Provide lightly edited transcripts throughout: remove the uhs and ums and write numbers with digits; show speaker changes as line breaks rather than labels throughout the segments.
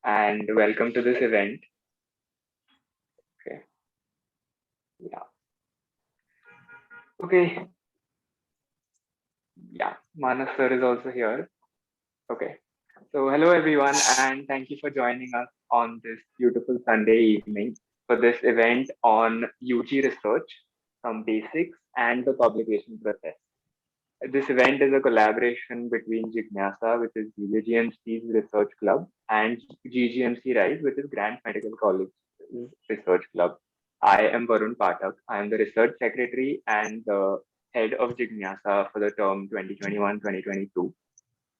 and welcome to this event. Okay, yeah, okay, yeah, Manas sir is also here. Okay, so hello everyone, and thank you for joining us on this beautiful Sunday evening for this event on UG research from basics and the publication process. This event is a collaboration between Jignasa, which is GGMC's research club, and GGMC RISE, which is Grant Medical College research club. I am Varun Pathak. I am the research secretary and the head of Jignasa for the term 2021-2022.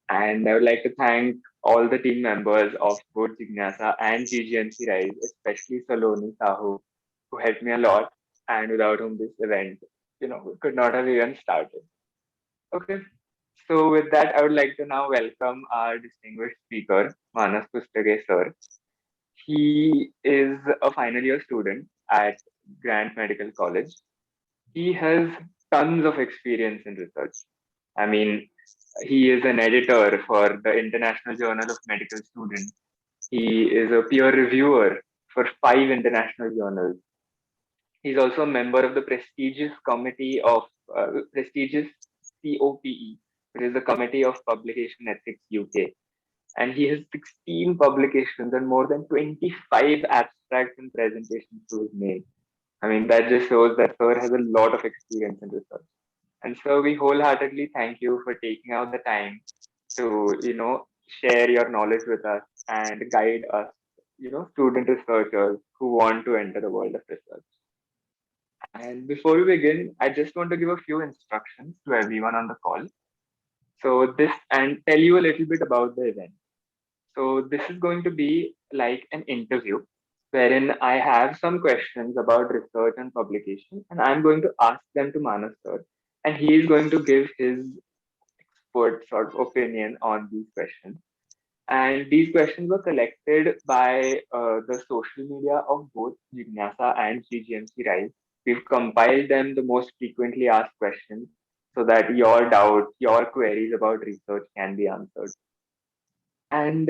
And I would like to thank all the team members of both Jignasa and GGMC RISE, especially Saloni Sahu, who helped me a lot and without whom this event, could not have even started. Okay, so with that, I would like to now welcome our distinguished speaker, Manas Pustake sir. He is a final year student at Grant Medical College. He has tons of experience in research. I mean, he is an editor for the International Journal of Medical Students. He is a peer reviewer for 5 international journals. He's also a member of the prestigious COPE, which is the Committee of Publication Ethics UK. And he has 16 publications and more than 25 abstracts and presentations to his name. I mean, that just shows that Sir has a lot of experience in research. And so we wholeheartedly thank you for taking out the time to, share your knowledge with us and guide us, student researchers who want to enter the world of research. And before we begin, I just want to give a few instructions to everyone on the call. So this and tell you a little bit about the event. So this is going to be like an interview wherein I have some questions about research and publication, and I'm going to ask them to Manas sir, and he is going to give his expert sort of opinion on these questions. And these questions were collected by the social media of both Jignasa and GGMC RISE. We've compiled them the most frequently asked questions so that your doubts, your queries about research can be answered. And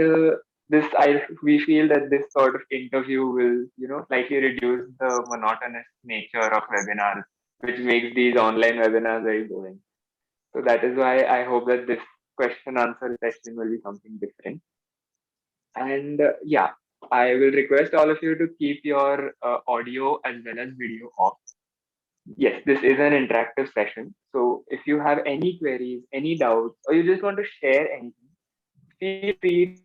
we feel that this sort of interview will, slightly reduce the monotonous nature of webinars, which makes these online webinars very boring. So that is why I hope that this question answer session will be something different. And yeah, I will request all of you to keep your audio as well as video off. Yes, this is an interactive session. So if you have any queries, any doubts, or you just want to share anything, feel free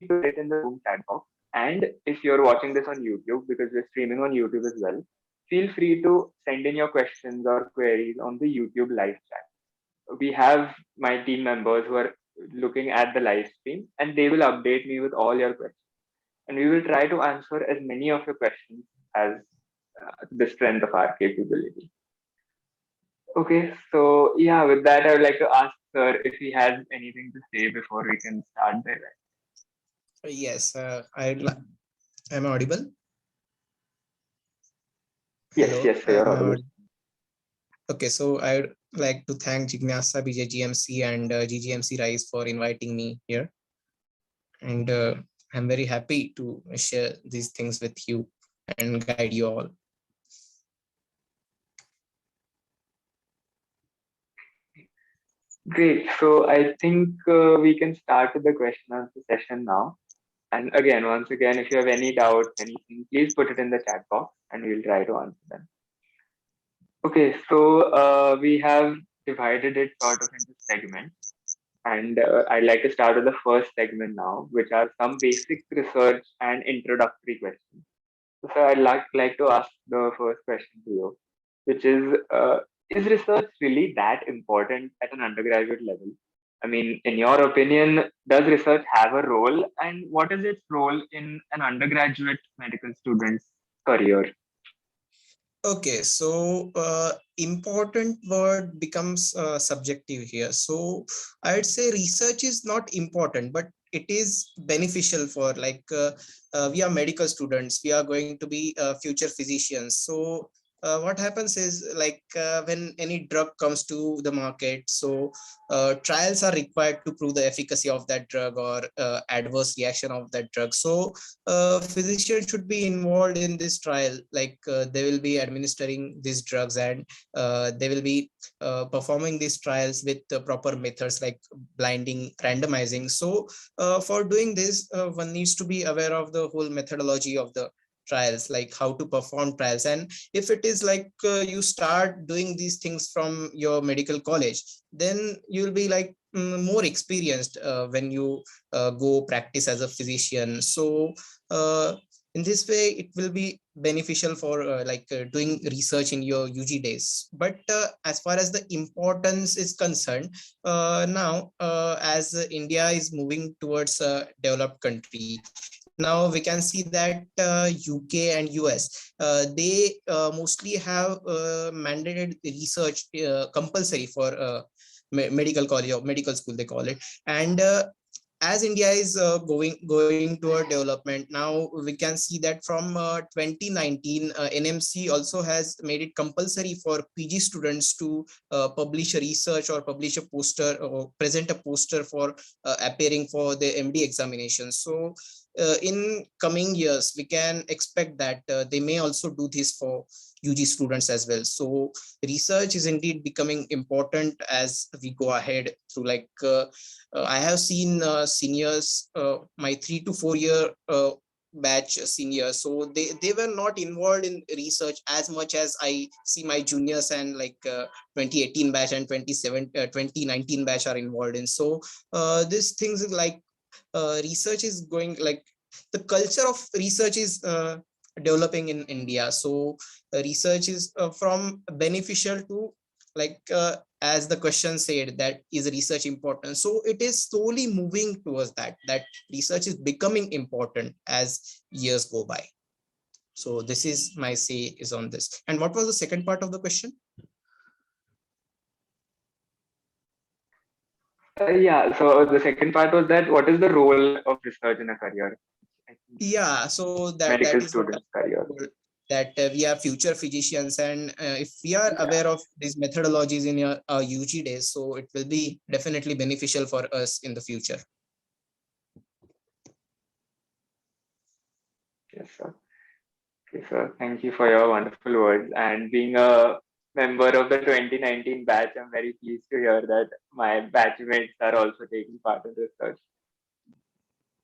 to put it in the Zoom chat box. And if you're watching this on YouTube, because we're streaming on YouTube as well, feel free to send in your questions or queries on the YouTube live chat. We have my team members who are looking at the live stream and they will update me with all your questions. And we will try to answer as many of your questions as the strength of our capability. Okay, so yeah, with that, I would like to ask Sir if he has anything to say before we can start the event.
Yes, I'm audible.
Yes,
Hello.
yes, sir, you're audible.
Okay, so I'd like to thank Jignasa, BJGMC, and GGMC RISE for inviting me here. And I'm very happy to share these things with you and guide you all.
Great. So I think we can start with the question answer session now. And again, once again, if you have any doubts, anything, please put it in the chat box and we'll try to answer them. Okay, so we have divided it sort of into segments. And I'd like to start with the first segment now, which are some basic research and introductory questions. So I'd like to ask the first question to you, which is research really that important at an undergraduate level? I mean, in your opinion, does research have a role, and what is its role in an undergraduate medical student's career?
Okay, so important word becomes subjective here. So I'd say research is not important, but it is beneficial for we are medical students. We are going to be future physicians. So what happens is like when any drug comes to the market, so trials are required to prove the efficacy of that drug or adverse reaction of that drug. So physicians should be involved in this trial, like they will be administering these drugs, and they will be performing these trials with the proper methods like blinding, randomizing. So for doing this, one needs to be aware of the whole methodology of the trials, like how to perform trials. And if it is like you start doing these things from your medical college, then you'll be like more experienced when you go practice as a physician. So in this way it will be beneficial for doing research in your UG days. But as far as the importance is concerned, now as India is moving towards a developed country, now we can see that UK and US, they mostly have mandated research compulsory for medical college or medical school they call it. And as India is going toward development, now we can see that from 2019, NMC also has made it compulsory for PG students to publish a research or publish a poster or present a poster for appearing for the MD examination. So in coming years, we can expect that they may also do this for UG students as well. So research is indeed becoming important as we go ahead through I have seen seniors, my 3 to 4 year batch seniors, so they were not involved in research as much as I see my juniors and 2018 batch and 2019 batch are involved in. So these things is like research is going like the culture of research is developing in India. So research is from beneficial to as the question said, that is research important. So it is slowly moving towards that research is becoming important as years go by. So this is my say is on this. And what was the second part of the question?
Yeah, so the second part was that what is the role of research in a career? I think
Yeah, so that
medical
is what I
student's career.
told, that we are future physicians, and if we are
Yeah,
aware of these methodologies in your UG days, so it will be definitely beneficial for us in the future.
yes, sir. Okay, sir. Thank you for your wonderful words. And being a member of the 2019 batch, I'm very pleased to hear that my batchmates are also taking part in research.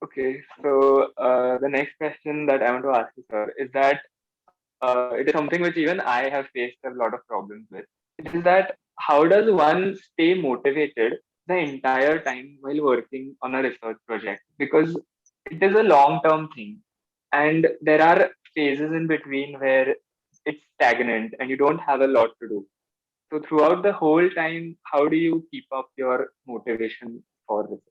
Okay, so the next question that I want to ask you, sir, is that it is something which even I have faced a lot of problems with. It is that how does one stay motivated the entire time while working on a research project? Because it is a long term thing, and there are phases in between where it's stagnant and you don't have a lot to do. So, throughout the whole time, how do you keep up your motivation for research?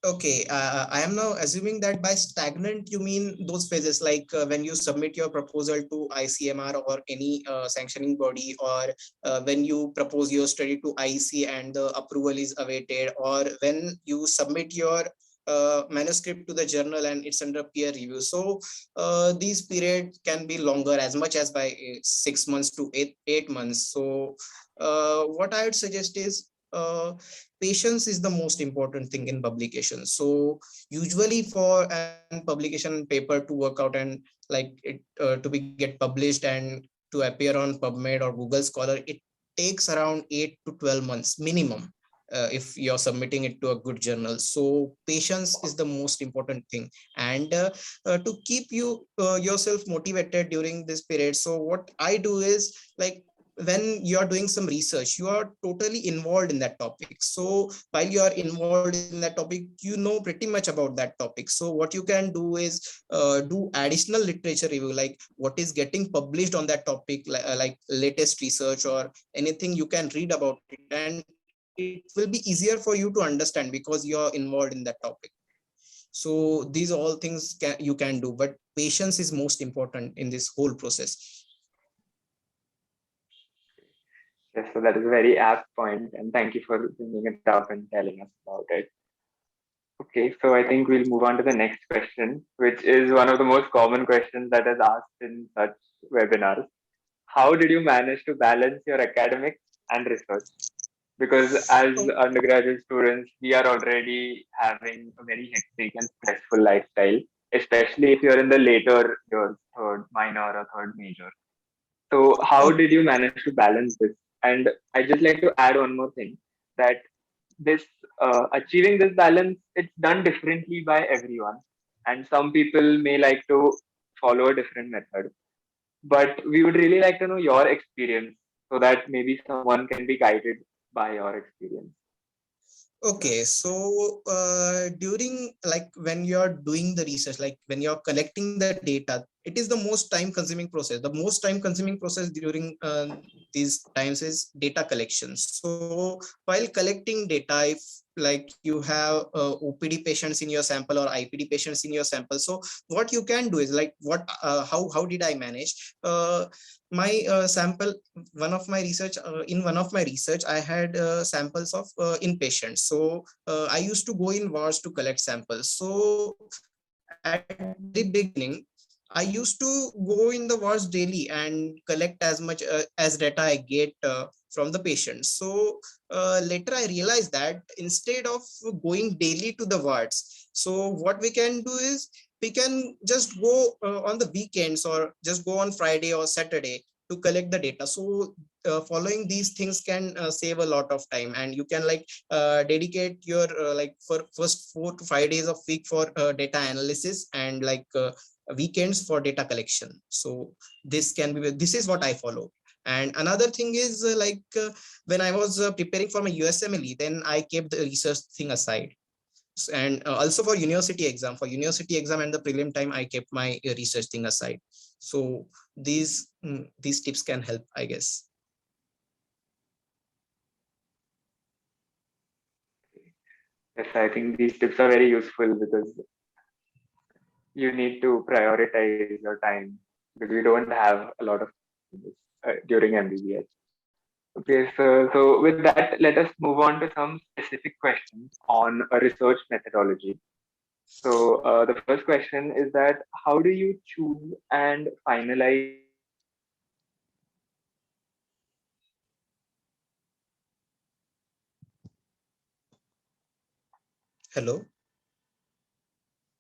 Okay, I am now assuming that by stagnant you mean those phases like when you submit your proposal to Icmr or any sanctioning body, or when you propose your study to IC and the approval is awaited, or when you submit your manuscript to the journal and it's under peer review. So these period can be longer, as much as by 6 months to eight months. So what I would suggest is patience is the most important thing in publication. So usually for an publication paper to work out and to be get published and to appear on PubMed or Google Scholar, it takes around 8 to 12 months minimum if you're submitting it to a good journal. So patience is the most important thing. And to keep you yourself motivated during this period, so what I do is like when you are doing some research, you are totally involved in that topic. So while you are involved in that topic, you know pretty much about that topic. So what you can do is do additional literature review, like what is getting published on that topic, like latest research or anything you can read about it, and it will be easier for you to understand because you are involved in that topic. So these all things you can do, but patience is most important in this whole process.
Yes, so that is a very apt point, and thank you for bringing it up and telling us about it. Okay, so I think we'll move on to the next question, which is one of the most common questions that is asked in such webinars. how did you manage to balance your academics and research? Because as
Oh,
undergraduate students, we are already having a very hectic and stressful lifestyle, especially if you're in the later years, third minor or third major. So, how did you manage to balance this? And I just like to add one more thing, that this achieving this balance, it's done differently by everyone, and some people may like to follow a different method. But we would really like to know your experience so that maybe someone can be guided by your experience. Yeah.
okay, so during like when you're doing the research, like when you're collecting the data, it is the most time consuming process. The most time consuming process during these times is data collection. So while collecting data, if like you have OPD patients in your sample or IPD patients in your sample, so what you can do is like what how did I manage my sample? One of my research in one of my research I had samples of inpatients. So I used to go in wards to collect samples. So at the very beginning I used to go in the wards daily and collect as much as data I get from the patients. So later I realized that instead of going daily to the wards, so what we can do is we can just go on the weekends or just go on Friday or Saturday to collect the data. So following these things can save a lot of time, and you can like dedicate your like for first 4 to 5 days of week for data analysis, and like weekends for data collection. So this is what I follow. And another thing is when I was preparing for my USMLE, then I kept the research thing aside. And also for university exam and the prelim time, I kept my research thing aside. So these tips can help, I guess.
Yes, I think these tips are very useful because you need to prioritize your time because we don't have a lot of during MBBS. Okay, so with that, let us move on to some specific questions on a research methodology. So the first question is that how do you choose and finalize a topic for your research? Because the research topics that we find on PubMed are, very complex and very
Hello.
detailed and specific. So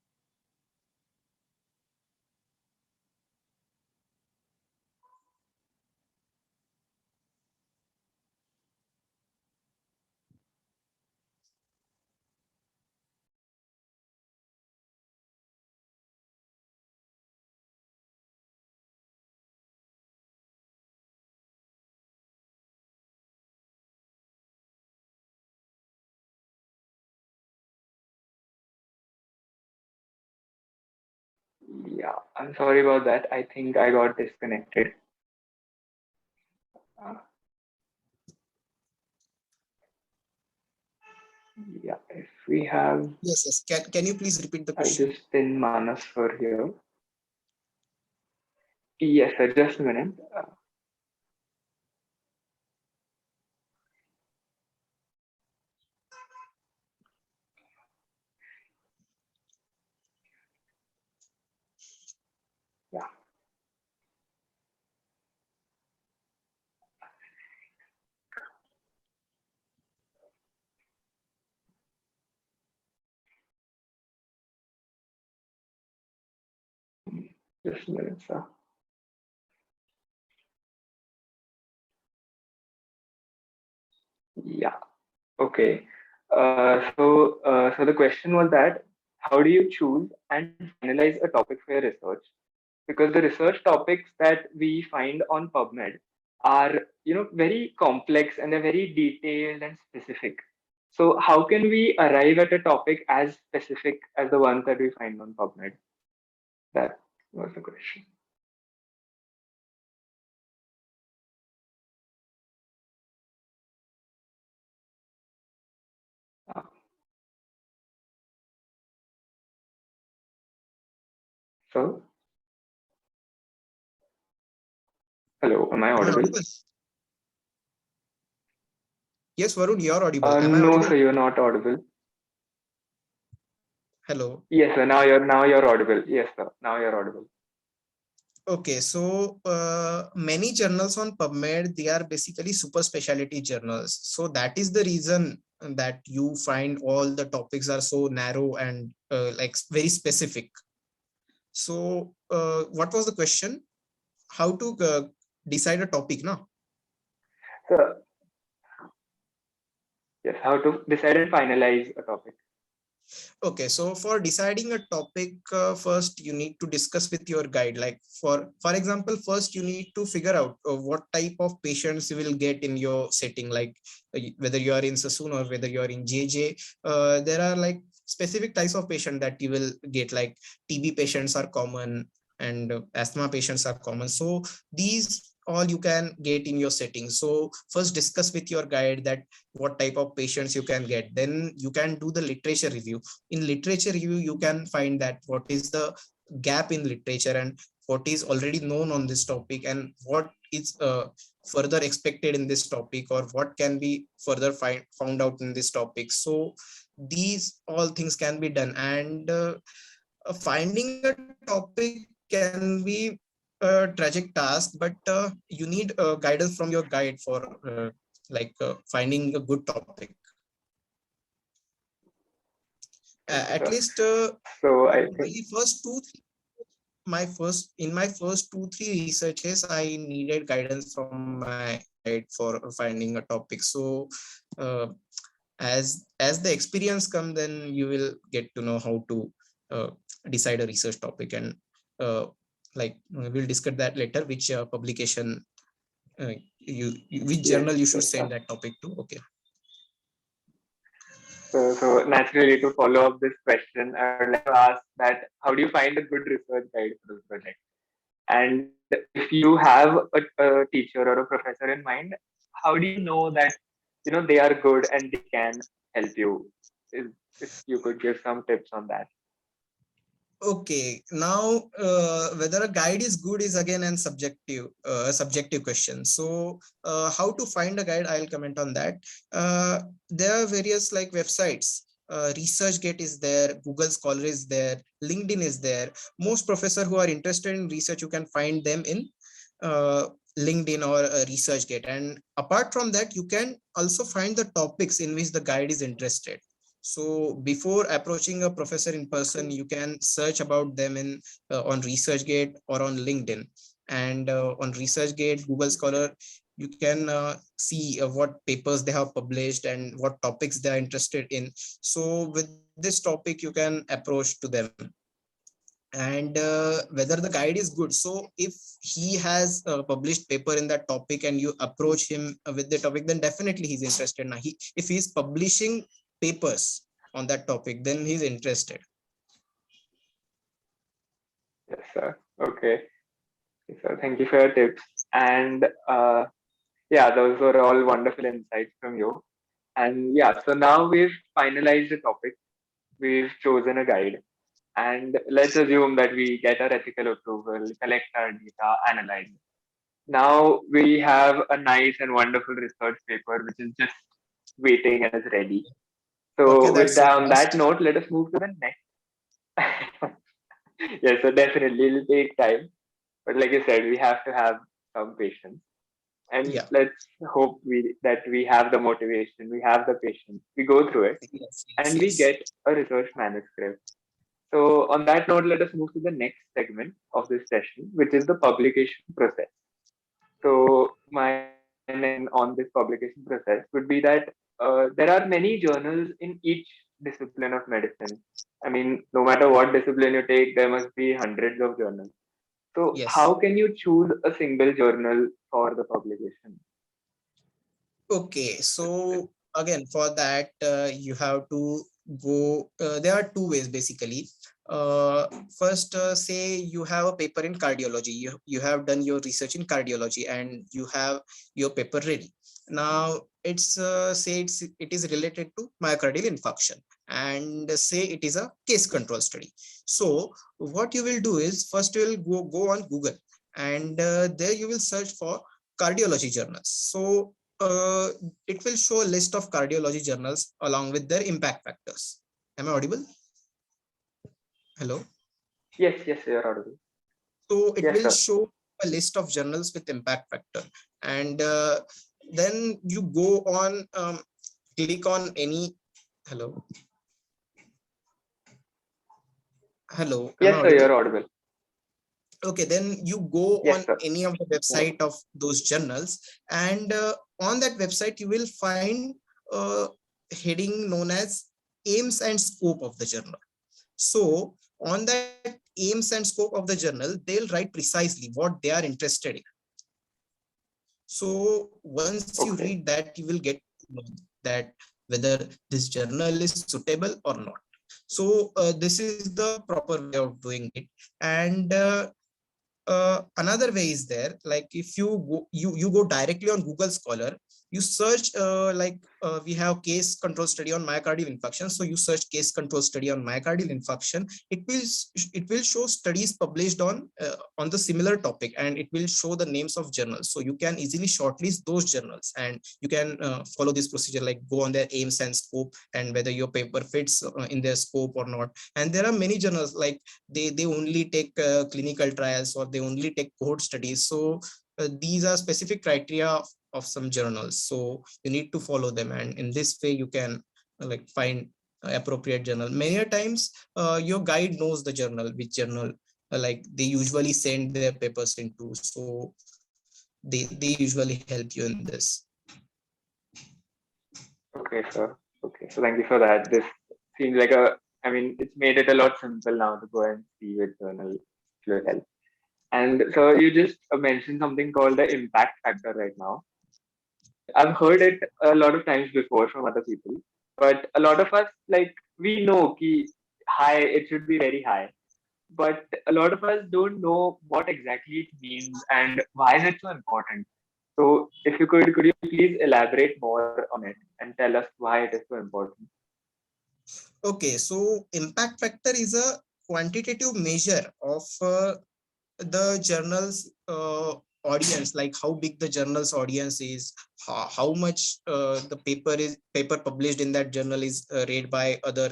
how do you choose and finalize a topic for your research? Yeah, I'm sorry about that. I think I got disconnected. Uh, yeah, if we have,
Yes, yes. Can you please repeat the
I
question?
just pin Manas for here. Yes, sir, just a minute. Yeah, just a minute, sir. Yeah, okay. So the question was that how do you choose and finalize a topic for your research? Because the research topics that we find on PubMed are, very complex and they're very detailed and specific. So how can we arrive at a topic as specific as the ones that we find on PubMed? That was the question. Uh, so, hello, am I
Am I
audible?
audible? Yes, Varun, you're audible. Am I
No,
audible?
sir, you're not audible.
Hello.
Yes, sir. Now you're audible. Yes, sir. Now you're audible.
Okay, so many journals on PubMed, they are basically super specialty journals. So that is the reason that you find all the topics are so narrow and like very specific. So what was the question? How to decide a topic, no?
So yes, how to decide and finalize a topic.
Okay, so for deciding a topic, first you need to discuss with your guide. Like for example, first you need to figure out what type of patients you will get in your setting. Like whether you are in Sassoon or whether you are in JJ, there are like specific types of patient that you will get. Like TB patients are common and asthma patients are common. So these all you can get in your setting. So first discuss with your guide that what type of patients you can get. Then you can do the literature review. In literature review you can find that what is the gap in literature and what is already known on this topic and what is further expected in this topic or what can be further found out in this topic. So these all things can be done, and finding a topic can be a tragic task, but you need guidance from your guide for finding a good topic. At
So,
least
so I
my
think
first two my first 2 3 researches I needed guidance from my guide for finding a topic. So uh, as the experience come, then you will get to know how to uh, decide a research topic, and uh, we'll discuss that later, which publication which
yes,
journal you should
yes.
send that topic to. Okay.
So naturally, to follow up this question, I would like to ask that how do you find a good research guide for the project? And if you have a teacher or a professor in mind, how do you know that they are good and they can help you? If you could give some tips on that.
Okay, now whether a guide is good is again an subjective question. So how to find a guide, I'll comment on that. There are various like websites. ResearchGate is there, Google Scholar is there, LinkedIn is there. Most professors who are interested in research, you can find them in uh, LinkedIn or ResearchGate. And apart from that, you can also find the topics in which the guide is interested. So before approaching a professor in person,
Okay.
you can search about them in on ResearchGate or on LinkedIn. And on ResearchGate, Google Scholar, you can see what papers they have published and what topics they are interested in. So with this topic, you can approach to them. And whether the guide is good. So if he has a published paper in that topic and you approach him with the topic, then definitely he's interested. Now, if he's publishing papers on that topic, then he's interested.
Yes, sir. Okay. Yes, sir. Thank you for your tips. And yeah, those were all wonderful insights from you. And yeah, so now we've finalized the topic. We've chosen a guide. And let's assume that we get our ethical approval, collect our data, analyze it. Now we have a nice and wonderful research paper which is just waiting and is ready.
Okay,
So with
that's so
that, on that
fast.
note, let us move to the next. Yes, so definitely it'll take time. But like I said, we have to have some patience. And
Yeah.
let's hope that we have the motivation, we have the patience, we go through it,
Yes, yes,
and we
yes.
get a research manuscript. So on that note, let us move to the next segment of this session, which is the publication process. So my opinion on this publication process would be that there are many journals in each discipline of medicine. I mean, no matter what discipline you take, there must be hundreds of journals. So
Yes.
how can you choose a single journal for the publication?
Okay, so again, for that, you have to go. There are two ways basically. First, say you have a paper in cardiology. You have done your research in cardiology, and you have your paper ready. Now, it is related to myocardial infarction, and say it is a case control study. So, what you will do is first you will go on Google, and there you will search for cardiology journals. So uh, it will show a list of cardiology journals along with their impact factors. Am I audible? Hello.
Yes, yes, you're audible.
So it
Yes,
will
sir.
show a list of journals with impact factor, and then you go on, click on any. Hello, hello, am I
Yes, sir,
audible?
you're audible.
Okay, then you go
Yes,
on
sir.
any of the website of those journals, and on that website you will find a heading known as aims and scope of the journal. So on that aims and scope of the journal, they'll write precisely what they are interested in. So once you read
Okay.
that, you will get to know that whether this journal is suitable or not. So this is the proper way of doing it. And another way is there, like if you go directly on Google Scholar, you search we have case control study on myocardial infarction. So you search case control study on myocardial infarction, it will show studies published on the similar topic, and it will show the names of journals. So you can easily shortlist those journals, and you can follow this procedure, like go on their aims and scope, and whether your paper fits in their scope or not. And there are many journals, like they only take clinical trials, or they only take cohort studies. So these are specific criteria of some journals, so you need to follow them, and in this way you can like find appropriate journal. Many times your guide knows the journal, which journal like they usually send their papers into, so they usually help you in this.
Okay, sir. Okay. So thank you for that. This seems like it's made it a lot simple now to go and see which journal will help. And so you just mentioned something called the impact factor right now. I've heard it a lot of times before from other people, but a lot of us, like, we know ki high, it should be very high, but a lot of us don't know what exactly it means and why is it so important. So if you could you please elaborate more on it and tell us why it is so important?
Okay, so impact factor is a quantitative measure of the journal's audience, like how big the journal's audience is, how much the paper published in that journal is read by other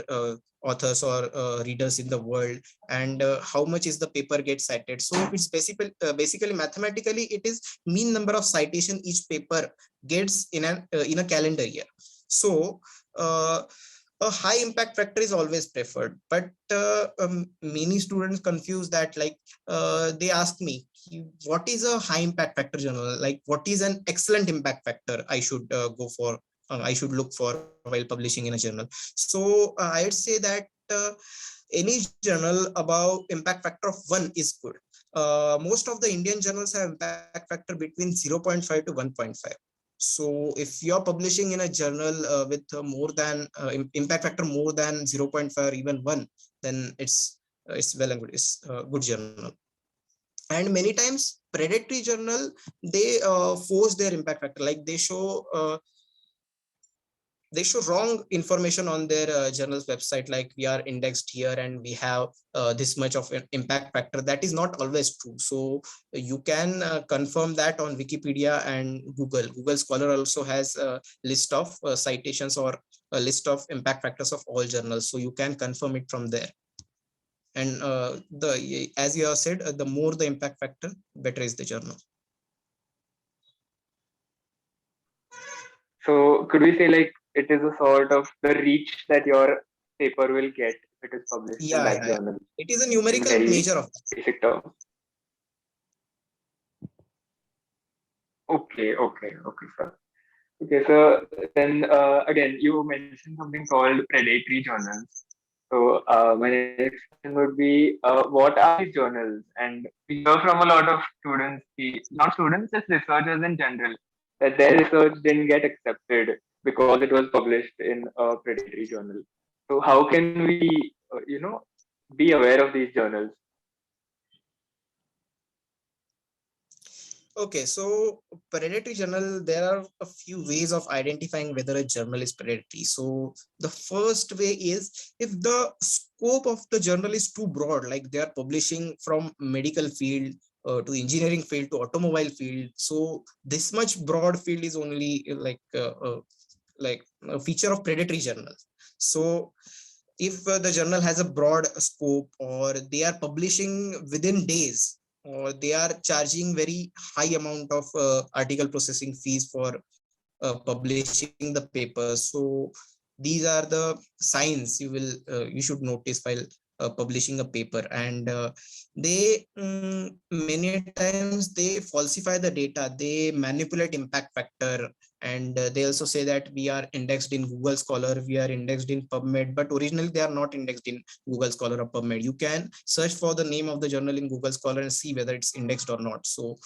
authors or readers in the world, and how much is the paper get cited. So it's basically mathematically it is mean number of citation each paper gets in a calendar year. So a high impact factor is always preferred, but many students confuse that. Like they ask me, what is a high impact factor journal, like what is an excellent impact factor I should go for, I should look for while publishing in a journal. So I'd say that any journal above impact factor of 1 is good. Most of the Indian journals have impact factor between 0.5 to 1.5. So if you're publishing in a journal with more than impact factor more than 0.5 or even 1, then it's well and good, it's a good journal. And many times predatory journal, they force their impact factor, like they show wrong information on their journal's website, like we are indexed here and we have this much of an impact factor. That is not always true. So you can confirm that on Wikipedia and Google Scholar also has a list of citations or a list of impact factors of all journals, so you can confirm it from there. And the as you have said, the more the impact factor, better is the journal.
So could we say like it is a sort of the reach that your paper will get if it is published in
Yeah,
that
yeah, yeah.
journal
It is a
in
numerical
very
measure of that.
basic terms? Okay, okay, okay, sir. Okay, so then again, you mentioned something called predatory journals. So my next question would be, what are these journals? And we hear from a lot of students, not students, just researchers in general, that their research didn't get accepted because it was published in a predatory journal. So how can we, be aware of these journals?
Okay, so predatory journal, there are a few ways of identifying whether a journal is predatory. So the first way is if the scope of the journal is too broad, like they are publishing from medical field to engineering field to automobile field. So this much broad field is only like a feature of predatory journals. So if the journal has a broad scope, or they are publishing within days, they are charging very high amount of article processing fees for publishing the paper. So these are the signs you should notice while publishing a paper. And many times they falsify the data, they manipulate impact factor. And they also say that we are indexed in Google Scholar, we are indexed in PubMed, but originally they are not indexed in Google Scholar or PubMed. You can search for the name of the journal in Google Scholar and see whether it's indexed or not. So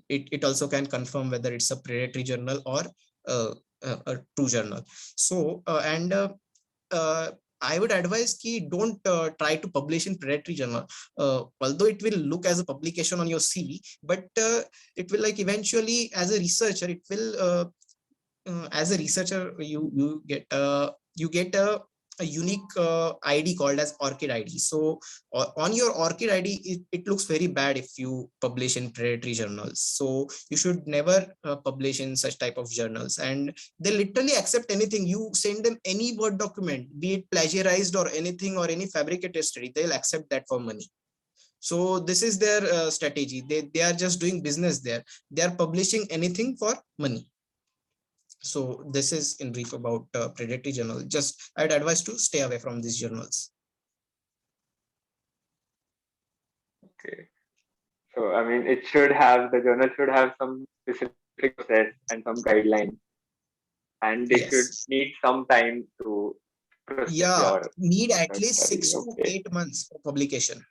it also can confirm whether it's a predatory journal or a true journal. So uh, I would advise ki don't try to publish in predatory journal. Although it will look as a publication on your CV, but it will like eventually as a researcher, it will as a researcher you get a unique ID called as ORCID ID. So on your ORCID ID, it looks very bad if you publish in predatory journals. So you should never publish in such type of journals. And they literally accept anything. You send them any Word document, be it plagiarized or anything or any fabricated study, they'll accept that for money. So this is their strategy. They are just doing business there. They are publishing anything for money. So this is in brief about predatory journal. Just I'd advise to stay away from these journals.
Okay. So, I mean, the journal should have some specific process and some guidelines, and they should
Yes.
need some time to process
Yeah,
your
need at
research
least
study.
6 to 8 months for publication.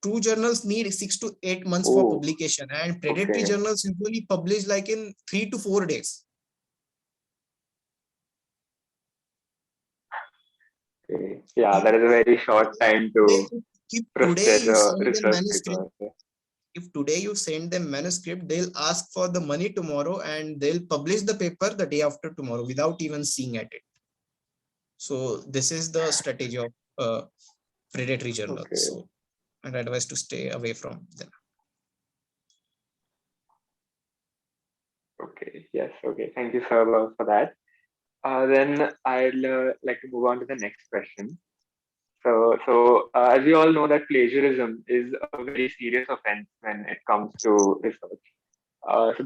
True journals need 6 to 8 months for
Oh,
publication, and predatory
okay.
journals usually publish like in 3 to 4 days.
Okay. Yeah,
If
that is a very short time
today,
to
if today
process
you
a
send them
research
manuscript,
paper. Yeah.
if today you send them manuscript, they'll ask for the money tomorrow and they'll publish the paper the day after tomorrow without even seeing at it. So this is the strategy of predatory journals.
Okay.
So I'd advise to stay away from them.
Okay. Yes. Okay. Thank you, sir, for that. Then I'll like to move on to the next question. So, as we all know that plagiarism is a very serious offense when it comes to research.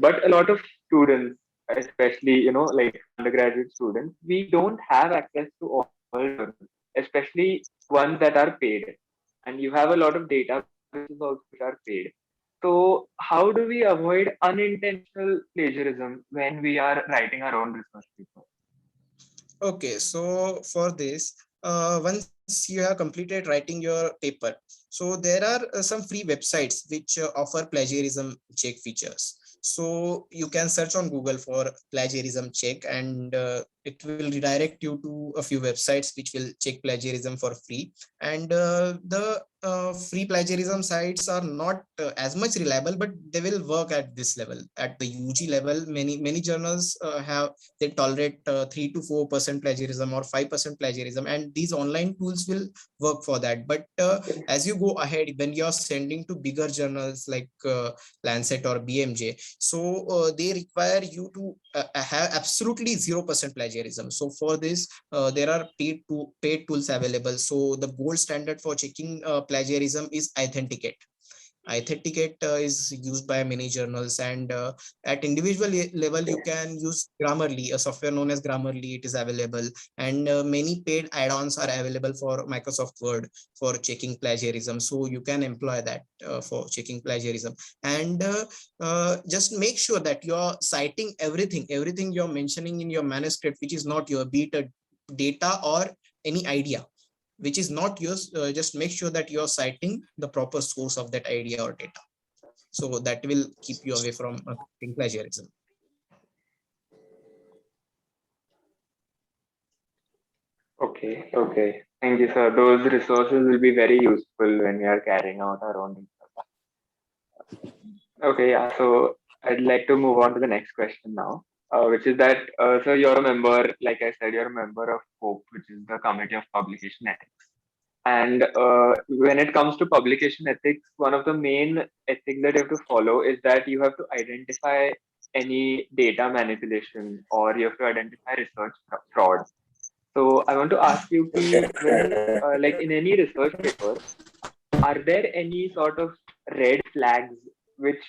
But a lot of students, especially like undergraduate students, we don't have access to all journals, especially ones that are paid. And you have a lot of databases also which are paid. So, how do we avoid unintentional plagiarism when we are writing our own research paper?
Okay, so for this, once you have completed writing your paper, so there are some free websites which offer plagiarism check features. So you can search on Google for plagiarism check, and it will redirect you to a few websites which will check plagiarism for free. And the free plagiarism sites are not as much reliable, but they will work at this level, at the UG level. Many journals have they tolerate 3 to 4% plagiarism or 5% plagiarism, and these online tools will work for that. But
Okay.
as you go ahead, when you're sending to bigger journals like Lancet or BMJ, so they require you to have absolutely 0% plagiarism. So for this, there are paid tools available. So the gold standard for checking plagiarism is Authenticate. Authenticate is used by many journals, and at individual level you
Okay.
can use Grammarly, a software known as Grammarly. It is available, and many paid add-ons are available for Microsoft Word for checking plagiarism. So you can employ that for checking plagiarism. And just make sure that you're citing everything you're mentioning in your manuscript, which is not your, be it a data or any idea which is not yours. Just make sure that you're citing the proper source of that idea or data. So that will keep you away from plagiarism.
Okay, okay. Thank you, sir. Those resources will be very useful when we are carrying out our own research. Okay, yeah. So I'd like to move on to the next question now, which is that, so you're a member, like I said, you're a member of COPE, which is the Committee of Publication Ethics. And when it comes to publication ethics, one of the main ethics that you have to follow is that you have to identify any data manipulation, or you have to identify research fraud. So I want to ask you, ki, when like in any research paper, are there any sort of red flags which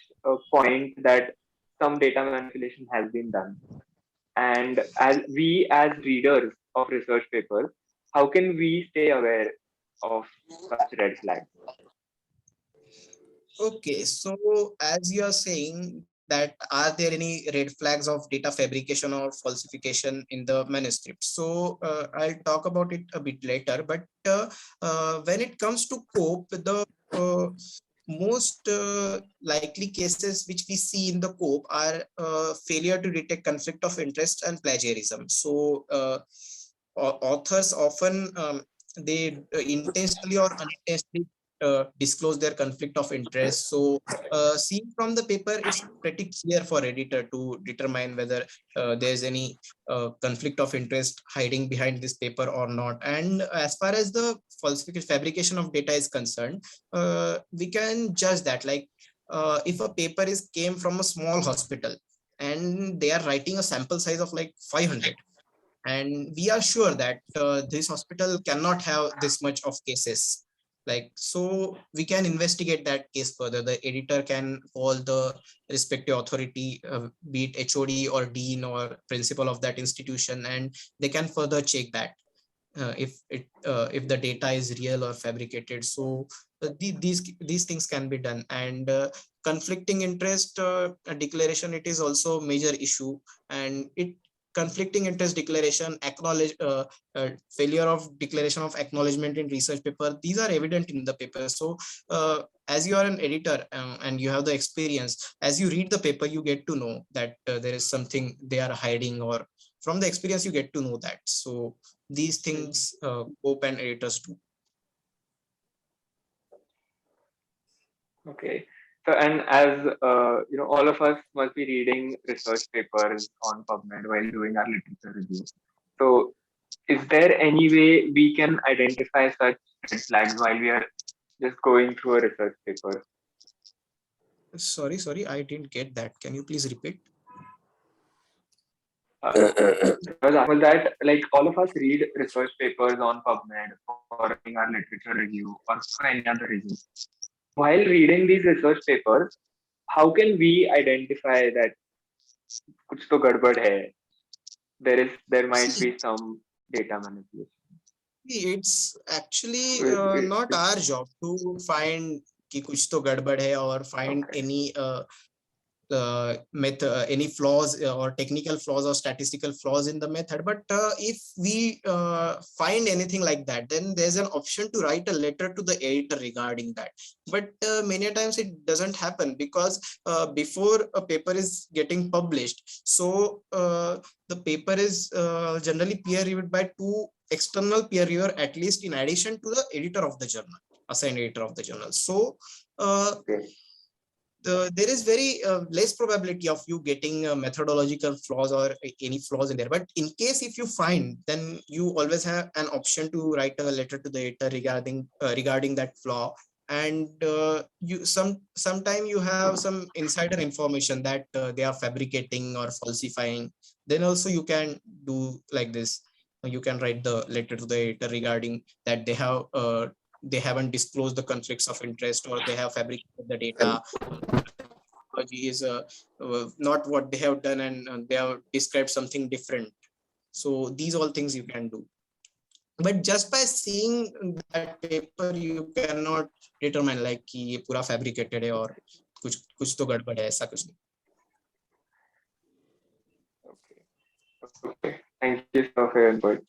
point that some data manipulation has been done. And as readers of research papers, how can we stay aware of such red flags?
Okay, so as you are saying that are there any red flags of data fabrication or falsification in the manuscript? So I'll talk about it a bit later, but when it comes to COPE, the most likely cases which we see in the COPE are failure to detect conflict of interest and plagiarism. So authors often they intentionally or unintentionally disclose their conflict of interest. So seen from the paper, it's pretty clear for editor to determine whether there's any conflict of interest hiding behind this paper or not. And as far as the falsification fabrication of data is concerned, we can judge that, like if a paper is came from a small hospital and they are writing a sample size of like 500, and we are sure that this hospital cannot have this much of cases, like, so we can investigate that case further. The editor can call the respective authority, be it HOD or dean or principal of that institution, and they can further check that if the data is real or fabricated. So these things can be done. And conflicting interest declaration, it is also a major issue. And it conflicting interest declaration, failure of declaration of acknowledgement in research paper, these are evident in the paper. So as you are an editor and you have the experience, as you read the paper, you get to know that there is something they are hiding, or from the experience you get to know that. So these things open editors do.
Okay. So, and as all of us must be reading research papers on PubMed while doing our literature review. So, is there any way we can identify such red flags while we are just going through a research paper?
Sorry, I didn't get that. Can you please repeat?
Uh, I was asking that, like, all of us read research papers on PubMed for doing our literature review or for any other reason. While reading these research papers, how can we identify that कुछ तो गड़बड़ है? There might
See,
be some data manipulation.
it's actually
So
not our job to find कि कुछ तो गड़बड़ है or find
okay.
any method, any flaws or technical flaws or statistical flaws in the method. But if we find anything like that, then there's an option to write a letter to the editor regarding that. But many times it doesn't happen, because before a paper is getting published, so the paper is generally peer reviewed by two external peer reviewer, at least, in addition to the editor of the journal, assigned editor of the journal. So
Okay.
there is very less probability of you getting methodological flaws or any flaws in there. But in case if you find, then you always have an option to write a letter to the editor regarding that flaw. And you sometime you have some insider information that they are fabricating or falsifying, then also you can do like this. You can write the letter to the editor regarding that they haven't disclosed the conflicts of interest, or they have fabricated the data is not what they have done, and they have described something different. So these all things you can do. But just by seeing that paper, you cannot determine like कि ये पूरा fabricated है और कुछ तो गड़बड़ है, ऐसा कुछ नहीं.
Okay. Thank you so much for your input.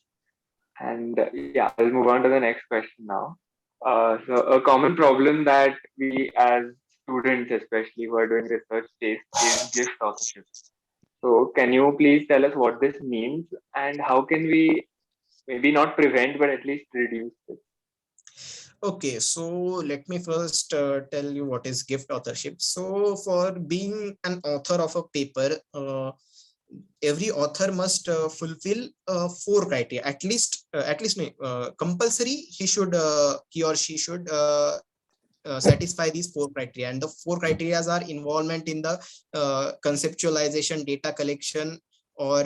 And yeah, I'll move on to the next question now. So a common problem that we as students, especially who are doing research, face is gift authorship. So can you please tell us what this means and how can we maybe not prevent but at least reduce it?
Okay, so let me first tell you what is gift authorship. So for being an author of a paper, every author must fulfill 4 criteria, at least compulsory. He or she should satisfy these 4 criteria, and the 4 criteria are involvement in the conceptualization, data collection, or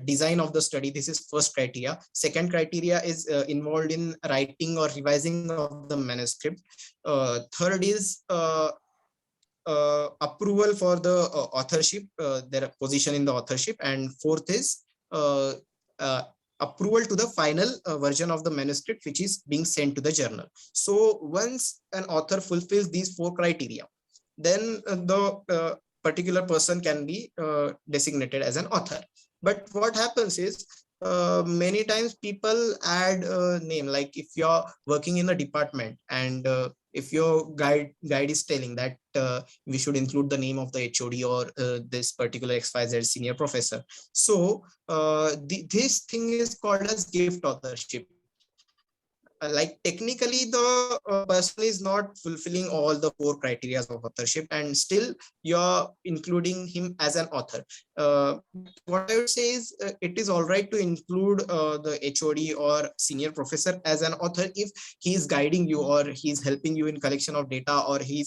design of the study. This is first criteria. Second criteria is involved in writing or revising of the manuscript. Third is approval for the authorship, their position in the authorship, and fourth is uh, uh, approval to the final version of the manuscript which is being sent to the journal. So once an author fulfills these four criteria, then the particular person can be designated as an author. But what happens is many times people add a name, like if you're working in a department and if your guide is telling that we should include the name of the HOD or this particular XYZ senior professor. So this thing is called as gift authorship. Like technically the person is not fulfilling all the four criteria of authorship, and still you're including him as an author. But what I would say is it is all right to include the HOD or senior professor as an author if he is guiding you or he's helping you in collection of data, or he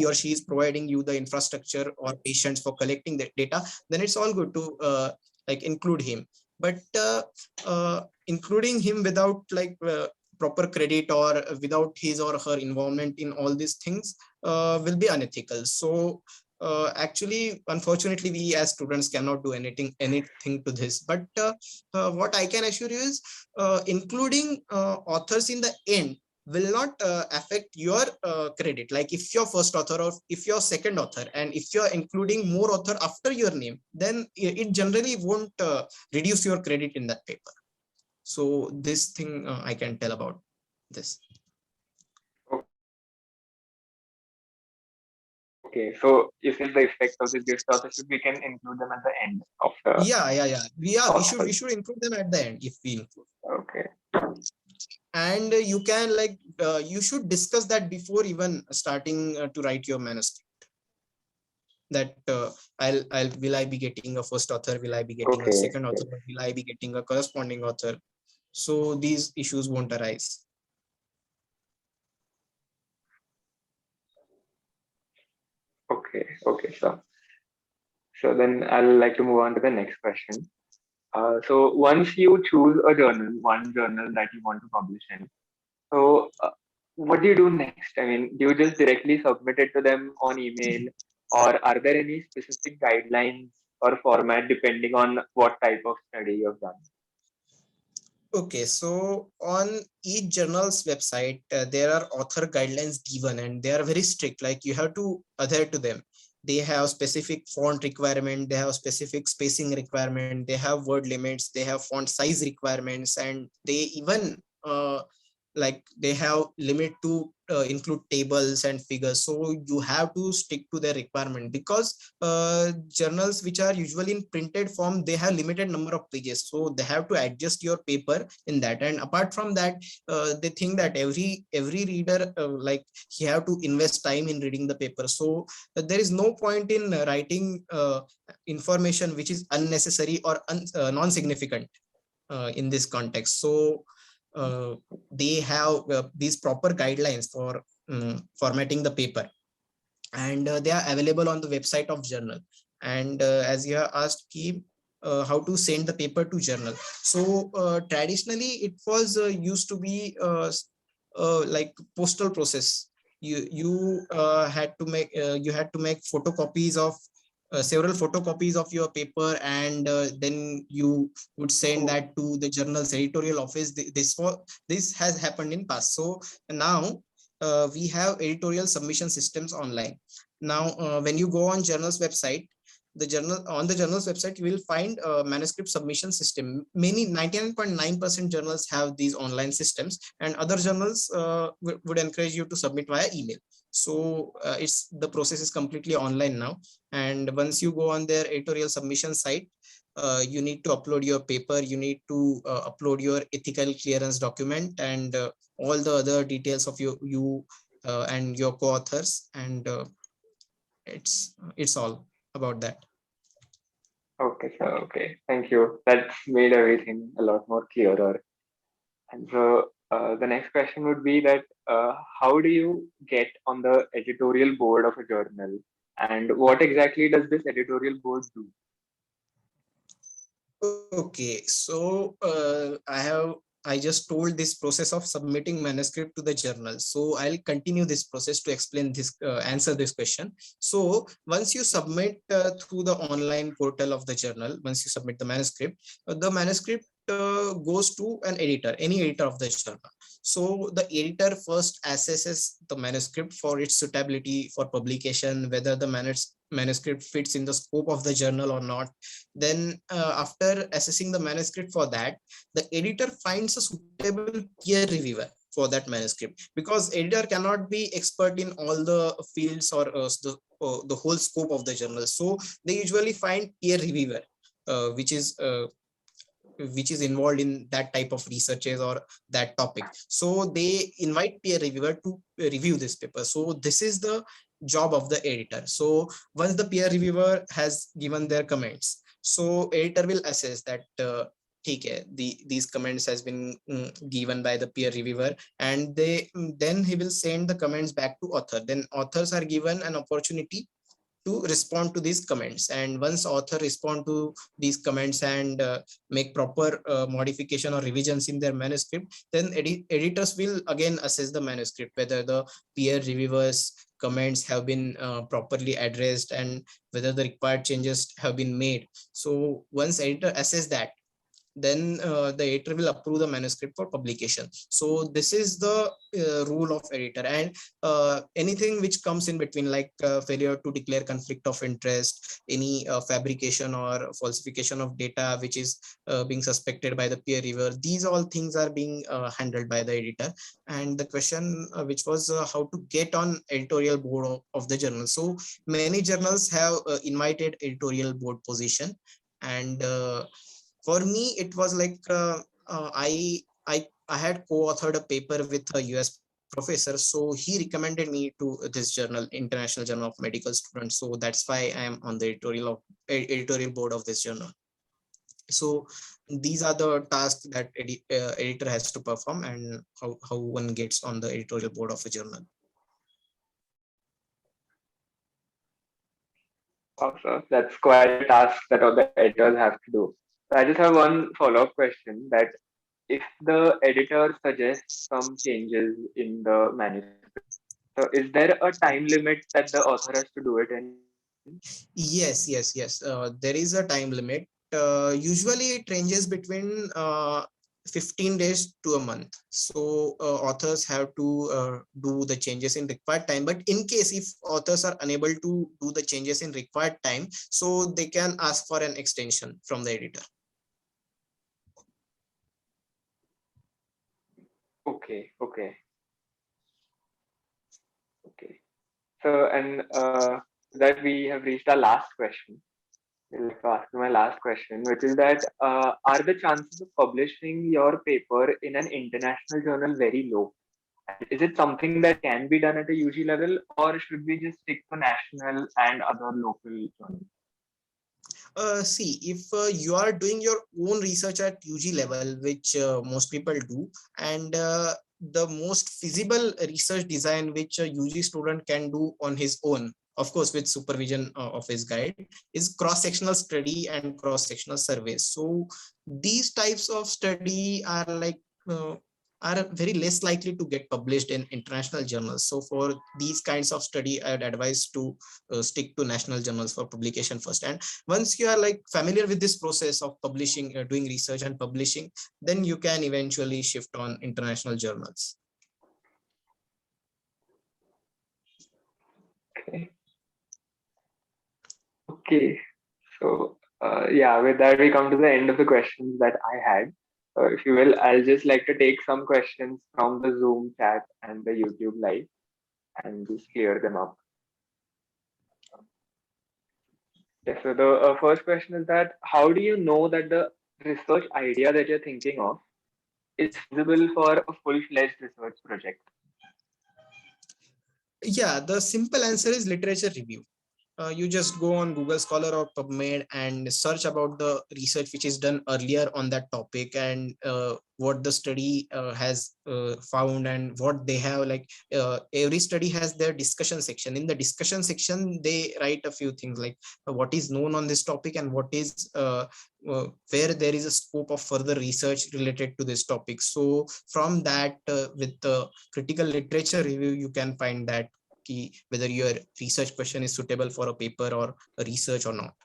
or she is providing you the infrastructure or patients for collecting the data. Then it's all good to like include him. But including him without like proper credit or without his or her involvement in all these things will be unethical. So actually, unfortunately, we as students cannot do anything to this. But what I can assure you is including authors in the end will not affect your credit. Like if you're first author or if you're second author, and if you're including more author after your name, then it generally won't reduce your credit in that paper. So this thing I can tell about this.
Okay, so you said the effect of the gift authorship, we can include them at the end of the
Yeah. We
author.
should include them at the end if we include.
Okay.
And you can like you should discuss that before even starting to write your manuscript. That I'll will I be getting a first author? Will I be getting a
Okay.
second author? Will I be getting a corresponding author? So these issues won't arise.
Okay. Okay. So then I'll like to move on to the next question. So once you choose a journal, one journal that you want to publish in, so what do you do next? I mean, do you just directly submit it to them on email, or are there any specific guidelines or format depending on what type of study you've done?
Okay, so on each journal's website, there are author guidelines given, and they are very strict. Like you have to adhere to them. They have specific font requirement, they have specific spacing requirement, they have word limits, they have font size requirements, and they even like they have limit to include tables and figures. So you have to stick to their requirement, because journals which are usually in printed form, they have limited number of pages, so they have to adjust your paper in that. And apart from that, they think that every reader like he have to invest time in reading the paper. So there is no point in writing information which is unnecessary or non-significant in this context. So they have these proper guidelines for formatting the paper, and they are available on the website of journal. And as you have asked, Keem, how to send the paper to journal. So traditionally it was used to be like postal process. You had to make photocopies of several photocopies of your paper, and then you would send that to the journal's editorial office. This has happened in past. So now we have editorial submission systems online. Now when you go on journal's website, the journal's website, you will find a manuscript submission system. Many 99.9% journals have these online systems, and other journals would encourage you to submit via email. So it's the process is completely online now. And once you go on their editorial submission site, you need to upload your paper, you need to upload your ethical clearance document, and all the other details of you and your co-authors, and it's all about that.
Okay, so okay, thank you. That's made everything a lot more clearer. And so the next question would be that how do you get on the editorial board of a journal, and what exactly does this editorial board do?
Okay, so I just told this process of submitting manuscript to the journal. So I'll continue this process to explain this, answer this question. So once you submit through the online portal of the journal, once you submit the manuscript goes to an editor, any editor of the journal. So the editor first assesses the manuscript for its suitability for publication, whether the manuscript fits in the scope of the journal or not. Then after assessing the manuscript for that, the editor finds a suitable peer reviewer for that manuscript, because editor cannot be expert in all the fields or the whole scope of the journal. So they usually find peer reviewer which is involved in that type of researches or that topic. So they invite peer reviewer to review this paper. So this is the job of the editor. So once the peer reviewer has given their comments, so editor will assess that okay, these comments has been given by the peer reviewer, and then he will send the comments back to author. Then authors are given an opportunity to respond to these comments, and once author respond to these comments and make proper modification or revisions in their manuscript, then editors will again assess the manuscript, whether the peer reviewers comments have been properly addressed and whether the required changes have been made. So once editor assess that, then the editor will approve the manuscript for publication. So this is the rule of editor. And anything which comes in between, like failure to declare conflict of interest, any fabrication or falsification of data which is being suspected by the peer reviewer, these all things are being handled by the editor. And the question which was how to get on editorial board of the journal. So many journals have invited editorial board position, and for me it was like I had co-authored a paper with a US professor, so he recommended me to this journal, International Journal of Medical Students. So that's why I am on the editorial board of this journal. So these are the tasks that editor has to perform, and how one gets on the editorial board of a journal.
Also, that's quite a task that all the editors have to do. So I just have one follow-up question that if the editor suggests some changes in the manuscript, so is there a time limit that the author has to do it in?
Yes. There is a time limit. Usually it ranges between 15 days to a month. So authors have to do the changes in required time. But in case if authors are unable to do the changes in required time, so they can ask for an extension from the editor.
Okay. So, and that we have reached our last question. I'd like to ask you my last question, which is that are the chances of publishing your paper in an international journal very low? And is it something that can be done at a UG level, or should we just stick to national and other local journals?
See, if you are doing your own research at UG level, which most people do, and the most feasible research design which a UG student can do on his own, of course with supervision of his guide, is cross-sectional study and cross-sectional surveys. So these types of study are like are very less likely to get published in international journals. So for these kinds of study, I would advise to stick to national journals for publication first. And once you are like familiar with this process of publishing, doing research and publishing, then you can eventually shift on international journals.
Okay. So, yeah, with that, we come to the end of the questions that I had. If you will, I'll just like to take some questions from the Zoom chat and the YouTube live and just clear them up. Yeah, so the first question is that how do you know that the research idea that you're thinking of is feasible for a full-fledged research project?
Yeah, the simple answer is literature review. You just go on Google Scholar or PubMed and search about the research which is done earlier on that topic, and what the study has found, and what they have, like every study has their discussion section. In the discussion section, they write a few things like what is known on this topic, and what is where there is a scope of further research related to this topic. So from that, with the critical literature review, you can find that whether your research question is suitable for a paper or a research or not.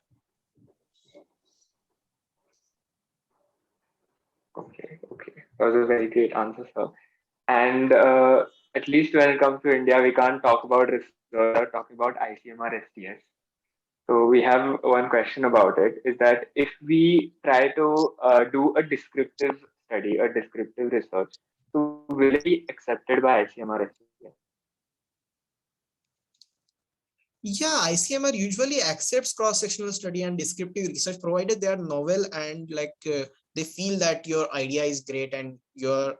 Okay, okay. That was a very great answer, sir. And at least when it comes to India, we can't talk about research without talking about ICMR STS. So we have one question about it, is that if we try to do a descriptive study, a descriptive research, so will it be accepted by ICMR STS?
Yeah, ICMR usually accepts cross-sectional study and descriptive research, provided they are novel and they feel that your idea is great and you're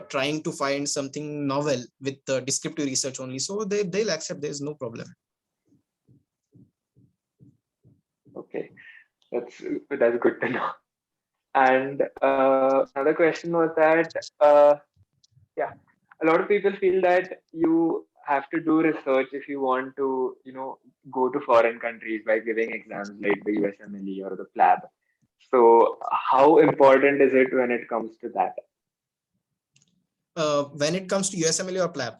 trying to find something novel with the descriptive research only. So they'll accept, there's no problem.
Okay, that's good to know. And another question was that, yeah, a lot of people feel that you have to do research if you want to, go to foreign countries by giving exams like the USMLE or the PLAB. So, how important is it when it comes to that?
When it comes to USMLE or PLAB?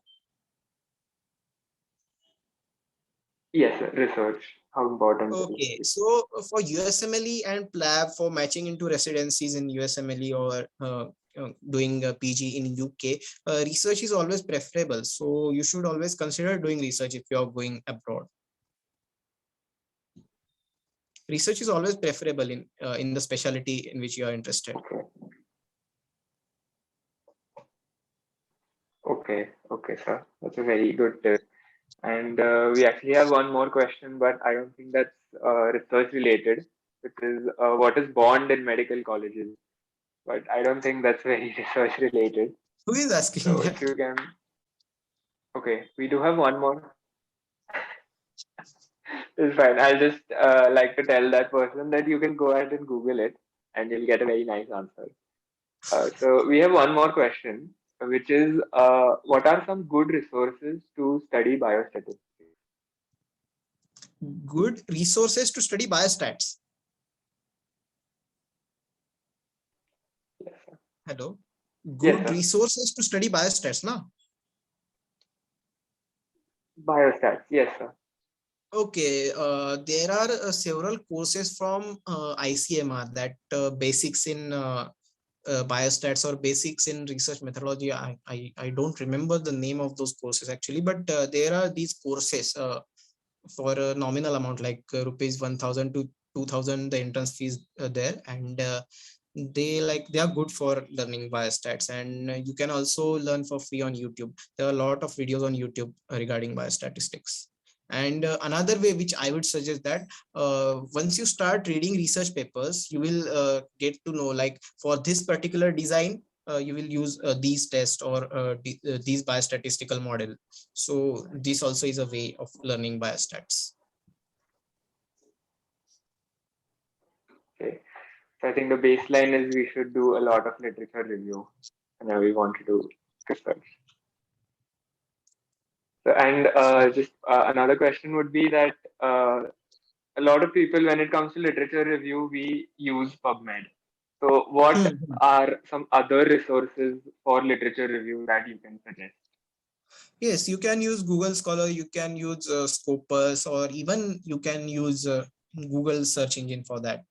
Yes, sir, research. How important it
Okay,
is.
so for USMLE and PLAB, for matching into residencies in USMLE or doing a PG in UK, research is always preferable. So you should always consider doing research if you are going abroad. Research is always preferable in the specialty in which you are interested.
Okay, okay, okay, sir. That's a very good tip. And we actually have one more question, but I don't think that's research related, which is what is bond in medical colleges? But I don't think that's very research related.
Who is asking
So if
that?
you can, okay, we do have one more. It's fine. I'll just like to tell that person that you can go ahead and Google it, and you'll get a very nice answer. So we have one more question, which is what are some good resources to study biostatistics?
Good resources to study biostats.
Yes, sir.
Hello.
Yes,
Good
sir.
resources to study biostats, na?
Biostats. Yes, sir.
Okay, there are several courses from ICMR, that basics in biostats or basics in research methodology. I don't remember the name of those courses actually, but there are these courses for a nominal amount, like rupees 1000 to 2000, the entrance fees there, and they are good for learning biostats, and you can also learn for free on YouTube. There are a lot of videos on YouTube regarding biostatistics. And another way which I would suggest, that once you start reading research papers, you will get to know, like for this particular design, you will use these tests or these biostatistical model. So this also is a way of learning biostats.
Okay. So I think the baseline is we should do a lot of literature review whenever we want to do research. So, and just another question would be that a lot of people, when it comes to literature review, we use PubMed. So, what are some other resources for literature review that you can suggest?
Yes, you can use Google Scholar, you can use Scopus, or even you can use Google search engine for that.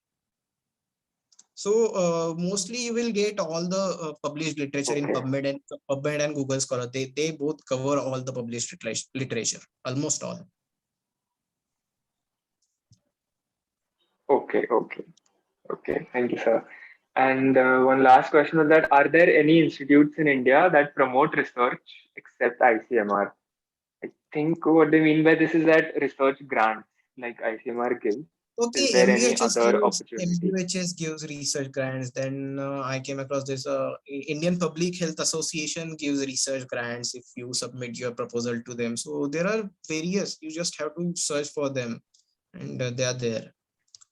So mostly you will get all the published literature in
Okay.
PubMed and Google Scholar. They both cover all the published literature, almost all.
Okay. Okay. Okay. Thank you, sir. And one last question was that are there any institutes in India that promote research except ICMR? I think what they mean by this is that research grants like ICMR gives.
Okay,
Is there any
MUHS
other
gives
opportunity?
MUHS gives research grants. Then I came across this Indian Public Health Association gives research grants if you submit your proposal to them. So there are various. You just have to search for them, and they are there.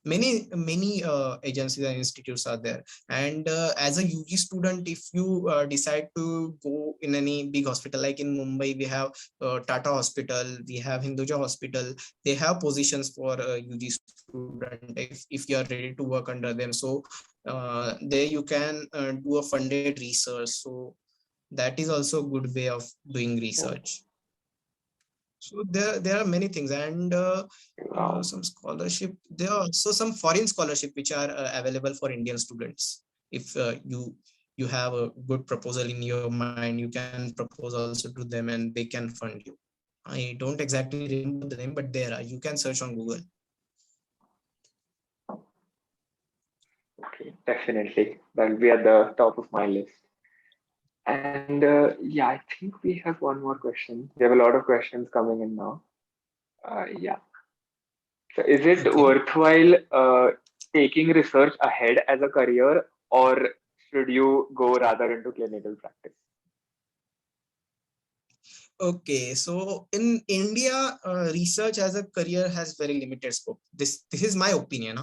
Many agencies and institutes are there. And as a UG student, if you decide to go in any big hospital, like in Mumbai we have Tata Hospital, we have Hinduja Hospital, they have positions for UG student if you are ready to work under them. So there you can do a funded research. So that is also a good way of doing
Oh,
research. So there are many things. And
wow.
some scholarship. There are also some foreign scholarship which are available for Indian students. If you have a good proposal in your mind, you can propose also to them and they can fund you. I don't exactly remember the name, but there are. You can search on Google.
Okay, definitely. That'll be at the top of my list. And yeah, I think we have one more question. We have a lot of questions coming in now. Yeah. So is it
Okay.
worthwhile taking research ahead as a career, or should you go rather into clinical practice?
Okay, so in India, research as a career has very limited scope. This is my opinion.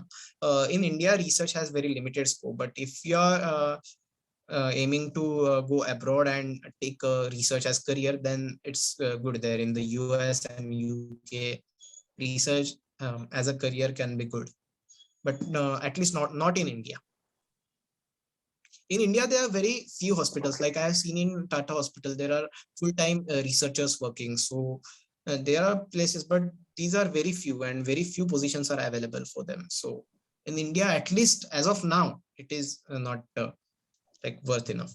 In India, research has very limited scope. But if you are aiming to go abroad and take research as career, then it's good there. In the US and UK, research as a career can be good, but at least not in India. In India, there are very few hospitals. Like I have seen in Tata Hospital, there are full-time researchers working. So there are places, but these are very few, and very few positions are available for them. So in India, at least as of now, it is not like worth enough.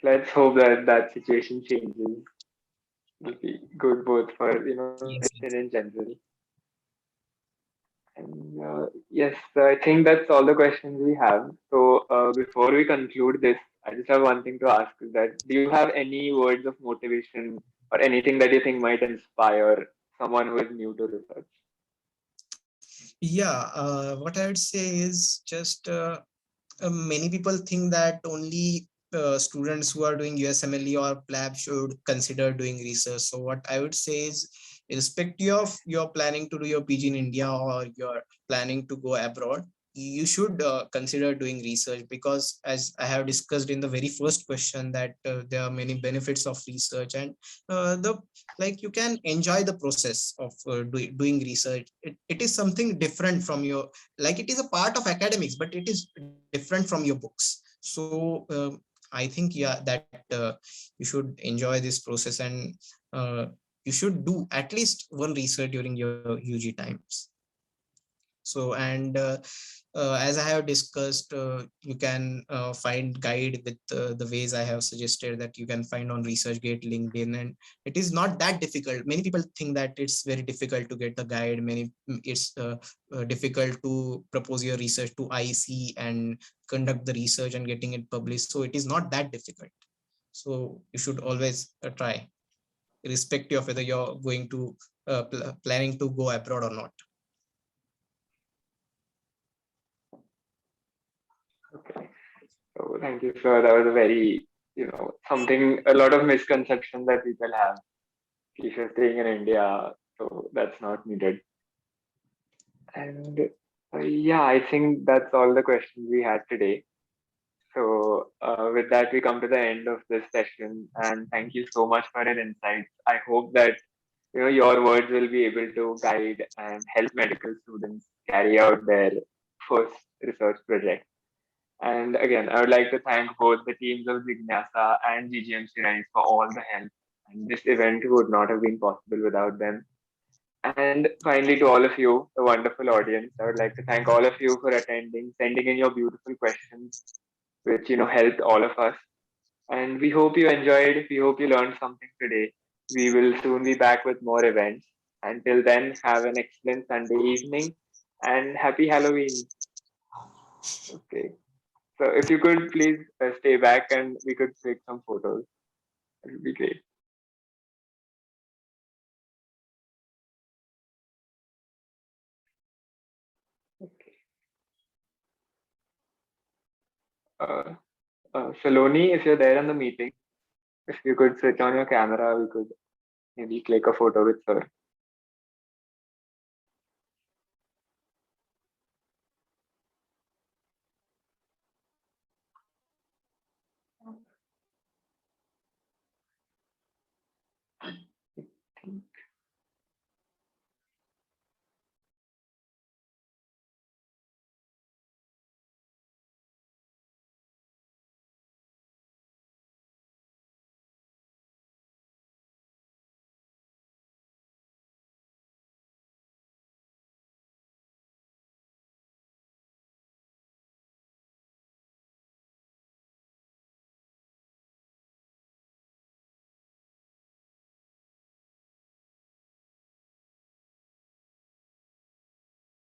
Let's hope that that situation changes. Will be good both for
Yes,
medicine
yes.
in general. And yes, I think that's all the questions we have. So before we conclude this, I just have one thing to ask: is that do you have any words of motivation or anything that you think might inspire someone who is new to research?
Yeah, what I would say is just many people think that only students who are doing USMLE or PLAB should consider doing research. So what I would say is, irrespective of you're planning to do your PG in India or you're planning to go abroad, you should consider doing research, because as I have discussed in the very first question, that there are many benefits of research. And the like you can enjoy the process of doing research. It is something different from your, like it is a part of academics, but it is different from your books. So I think, yeah, that you should enjoy this process, and uh, you should do at least one research during your UG times. So, and as I have discussed, you can find guide with the ways I have suggested, that you can find on ResearchGate, LinkedIn, and it is not that difficult. Many people think that it's very difficult to get a guide. It's difficult to propose your research to IC and conduct the research and getting it published. So it is not that difficult. So you should always try, irrespective of whether you're going to planning to go abroad or not.
Okay. So thank you, sir. That was a very, something, a lot of misconceptions that people have. If you're staying in India, so that's not needed. And yeah, I think that's all the questions we had today. So with that, we come to the end of this session. And thank you so much for your insights. I hope that your words will be able to guide and help medical students carry out their first research project. And again, I would like to thank both the teams of Jignasa and GGMC Rise for all the help. And this event would not have been possible without them. And finally, to all of you, the wonderful audience, I would like to thank all of you for attending, sending in your beautiful questions, which helped all of us. And we hope you enjoyed. We hope you learned something today. We will soon be back with more events. Until then, have an excellent Sunday evening and happy Halloween. Okay. So if you could please stay back and we could take some photos, it would be great. Saloni, if you're there in the meeting, if you could switch on your camera, we could maybe click a photo with her.